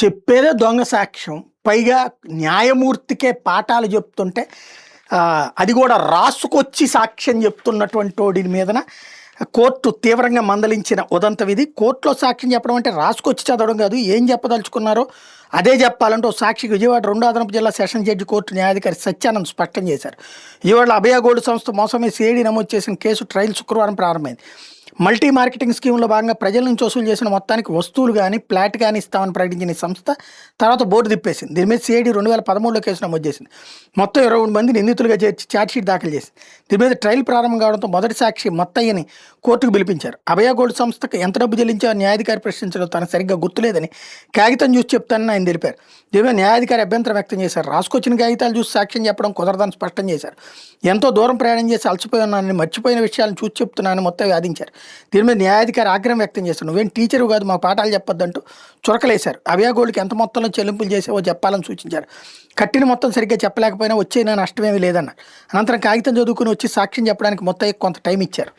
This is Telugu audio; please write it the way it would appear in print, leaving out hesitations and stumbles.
చెప్పేదే దొంగ సాక్ష్యం. పైగా న్యాయమూర్తికే పాఠాలు చెప్తుంటే అది కూడా రాసుకొచ్చి సాక్ష్యం చెప్తున్నటువంటోడి మీదన కోర్టు తీవ్రంగా మందలించిన ఉదంతం ఇది. కోర్టులో సాక్ష్యం చెప్పడం అంటే రాసుకొచ్చి చదవడం కాదు. ఏం చెప్పదలుచుకున్నారో అదే చెప్పాలంటే ఓ సాక్షికి విజయవాడ 2వ అదనపు జిల్లా సెషన్ జడ్జి కోర్టు న్యాయాధికారి సత్యానంద్ స్పష్టం చేశారు. విజయవాడలో అభయ గోల్డ్ సంస్థ మోసమే సిఐడి నమోదు చేసిన కేసు ట్రయల్ శుక్రవారం ప్రారంభమైంది. మల్టీ మార్కెటింగ్ స్కీమ్లో భాగంగా ప్రజల నుంచి వసూలు చేసిన మొత్తానికి వస్తువులు కానీ ప్లాట్ కానీ ఇస్తామని ప్రకటించిన ఈ సంస్థ తర్వాత బోర్డు తిప్పేసింది. దీని మీద సిఐడి 2013లో కేసు నమోదు చేసింది. మొత్తం 23 మంది నిందితులుగా చేర్చి ఛార్జ్షీట్ దాఖలు చేసింది. దీని మీద ట్రయల్ ప్రారంభం కావడంతో మొదటి సాక్షి మత్తయ్యని కోర్టుకు పిలిపించారు. అభయ గోల్డ్ సంస్థకు ఎంత డబ్బు చెల్లించామని న్యాయాధికారి ప్రశ్నించడం తనకు సరిగ్గా గుర్తులేదని కాగితం చూసి చెప్తానని ఆయన తెలిపారు. దీని న్యాయాధికారి అభ్యంతరం వ్యక్తం చేశారు. రాసుకొచ్చిన కాగితాలు చూసి సాక్ష్యం చెప్పడం కుదరదని స్పష్టం చేశారు. ఎంతో దూరం ప్రయాణం చేసి అలసిపోయి ఉన్నానని, మర్చిపోయిన విషయాలను చూసి చెప్తున్నానని మొత్తం వాదించారు. దీని మీద న్యాయాధికారి ఆగ్రహం వ్యక్తం చేశారు. నువ్వేం టీచరు కాదు, మా పాఠాలు చెప్పొద్దంటూ చురకలేశారు. అభయ గోల్డ్కి ఎంత మొత్తంలో చెల్లింపులు చేసావో చెప్పాలని సూచించారు. కట్టిన మొత్తం సరిగ్గా చెప్పలేకపోయినా వచ్చే నష్టమేమీ లేదన్నారు. అనంతరం కాగితం చదువుకుని వచ్చి సాక్ష్యం చెప్పడానికి మొత్తం కొంత టైం ఇచ్చారు.